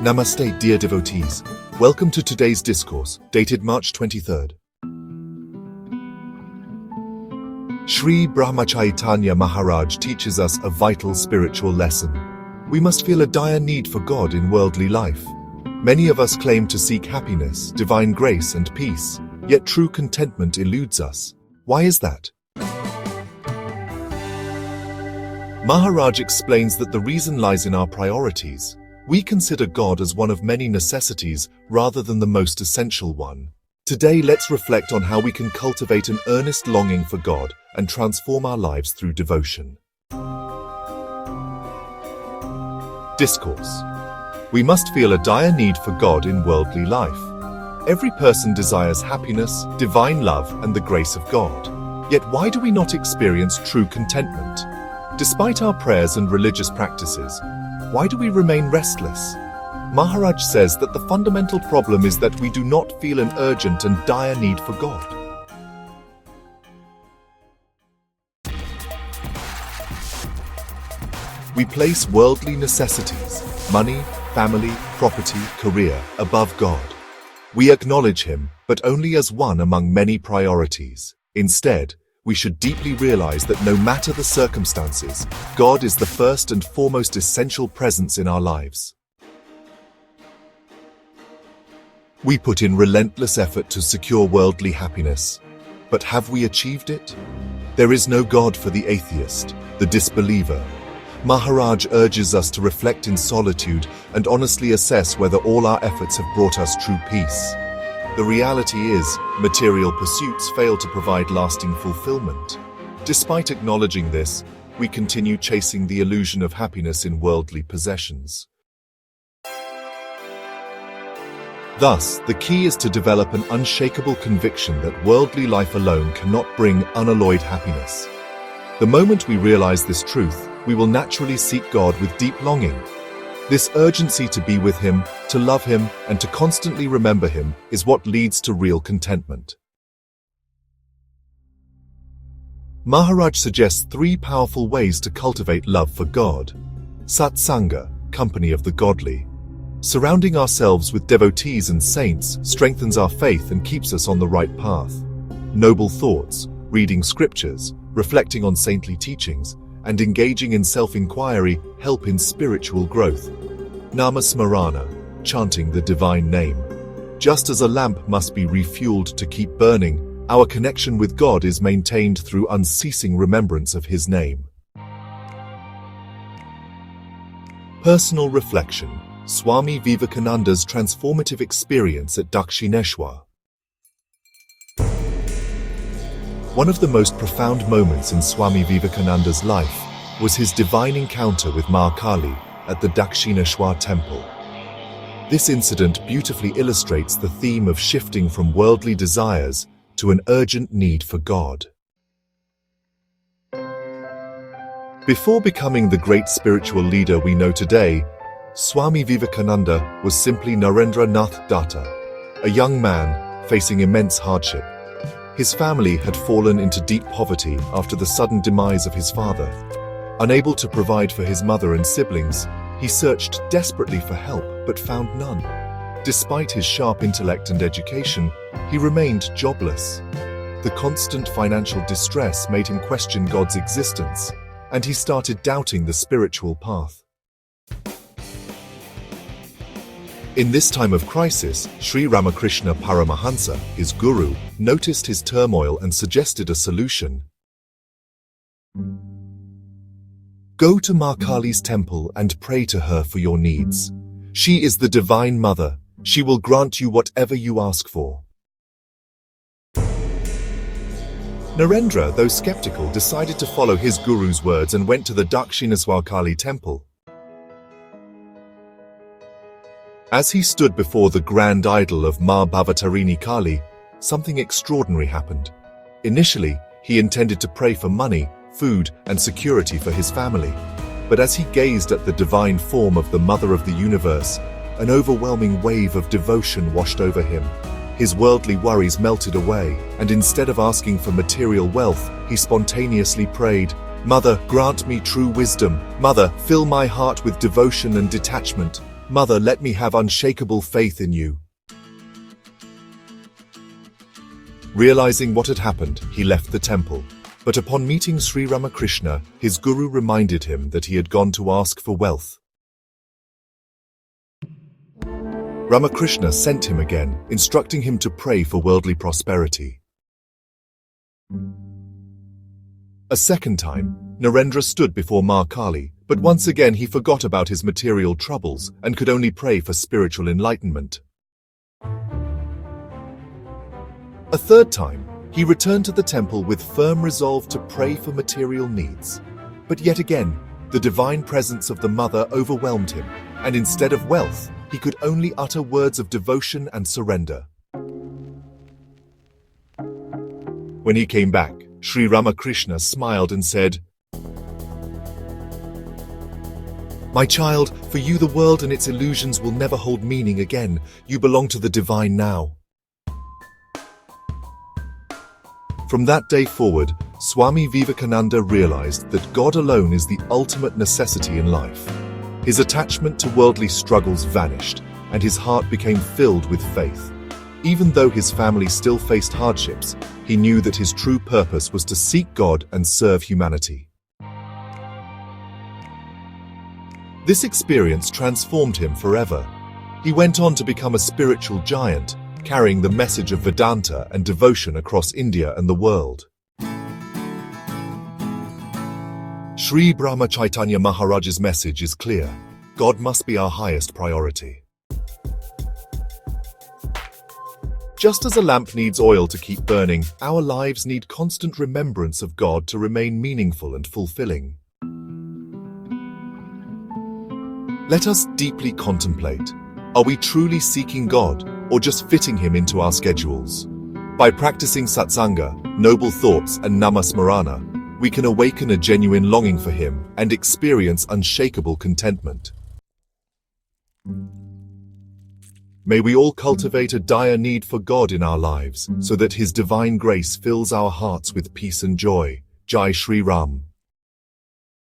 Namaste, dear devotees. Welcome to today's discourse, dated March 23rd. Shri Brahmachaitanya Maharaj teaches us a vital spiritual lesson. We must feel a dire need for God in worldly life. Many of us claim to seek happiness, divine grace, and peace, yet true contentment eludes us. Why is that? Maharaj explains that the reason lies in our priorities. We consider God as one of many necessities rather than the most essential one. Today, let's reflect on how we can cultivate an earnest longing for God and transform our lives through devotion. Discourse. We must feel a dire need for God in worldly life. Every person desires happiness, divine love, and the grace of God. Yet why do we not experience true contentment? Despite our prayers and religious practices, why do we remain restless? Maharaj says that the fundamental problem is that we do not feel an urgent and dire need for God. We place worldly necessities, money, family, property, career, above God. We acknowledge Him, but only as one among many priorities. Instead, we should deeply realize that no matter the circumstances, God is the first and foremost essential presence in our lives. We put in relentless effort to secure worldly happiness, but have we achieved it? There is no God for the atheist, the disbeliever. Maharaj urges us to reflect in solitude and honestly assess whether all our efforts have brought us true peace. The reality is, material pursuits fail to provide lasting fulfillment. Despite acknowledging this, we continue chasing the illusion of happiness in worldly possessions. Thus, the key is to develop an unshakable conviction that worldly life alone cannot bring unalloyed happiness. The moment we realize this truth, we will naturally seek God with deep longing. This urgency to be with Him, to love Him, and to constantly remember Him is what leads to real contentment. Maharaj suggests 3 powerful ways to cultivate love for God. Satsanga, company of the godly. Surrounding ourselves with devotees and saints strengthens our faith and keeps us on the right path. Noble thoughts, reading scriptures, reflecting on saintly teachings, and engaging in self-inquiry help in spiritual growth. Nama-smarana, chanting the divine name. Just as a lamp must be refueled to keep burning, our connection with God is maintained through unceasing remembrance of His name. Personal reflection. Swami Vivekananda's transformative experience at Dakshineshwar. One of the most profound moments in Swami Vivekananda's life was his divine encounter with Ma Kali at the Dakshineshwar temple. This incident beautifully illustrates the theme of shifting from worldly desires to an urgent need for God. Before becoming the great spiritual leader we know today, Swami Vivekananda was simply Narendra Nath Datta, a young man facing immense hardship. His family had fallen into deep poverty after the sudden demise of his father. Unable to provide for his mother and siblings, he searched desperately for help but found none. Despite his sharp intellect and education, he remained jobless. The constant financial distress made him question God's existence, and he started doubting the spiritual path. In this time of crisis, Shri Ramakrishna Paramahansa, his guru, noticed his turmoil and suggested a solution. Go to Ma Kali's temple and pray to her for your needs. She is the Divine Mother. She will grant you whatever you ask for. Narendra, though skeptical, decided to follow his guru's words and went to the Dakshineshwar Kali temple. As he stood before the grand idol of Ma Bhavatarini Kali, something extraordinary happened. Initially, he intended to pray for money, food, and security for his family. But as he gazed at the divine form of the Mother of the Universe, an overwhelming wave of devotion washed over him. His worldly worries melted away, and instead of asking for material wealth, he spontaneously prayed, "Mother, grant me true wisdom. Mother, fill my heart with devotion and detachment. Mother, let me have unshakable faith in you." Realizing what had happened, he left the temple. But upon meeting Shri Ramakrishna, his guru reminded him that he had gone to ask for wealth. Ramakrishna sent him again, instructing him to pray for worldly prosperity. A second time, Narendra stood before Ma Kali, but once again he forgot about his material troubles and could only pray for spiritual enlightenment. A third time, he returned to the temple with firm resolve to pray for material needs. But yet again, the divine presence of the mother overwhelmed him, and instead of wealth, he could only utter words of devotion and surrender. When he came back, Shri Ramakrishna smiled and said, "My child, for you the world and its illusions will never hold meaning again. You belong to the divine now." From that day forward, Swami Vivekananda realized that God alone is the ultimate necessity in life. His attachment to worldly struggles vanished, and his heart became filled with faith. Even though his family still faced hardships, he knew that his true purpose was to seek God and serve humanity. This experience transformed him forever. He went on to become a spiritual giant, carrying the message of Vedanta and devotion across India and the world. Shri Brahmachaitanya Maharaj's message is clear. God must be our highest priority. Just as a lamp needs oil to keep burning, our lives need constant remembrance of God to remain meaningful and fulfilling. Let us deeply contemplate. Are we truly seeking God, or just fitting Him into our schedules? By practicing satsanga, noble thoughts, and nama-smarana, we can awaken a genuine longing for Him and experience unshakable contentment. May we all cultivate a dire need for God in our lives, so that His divine grace fills our hearts with peace and joy. Jai Shri Ram.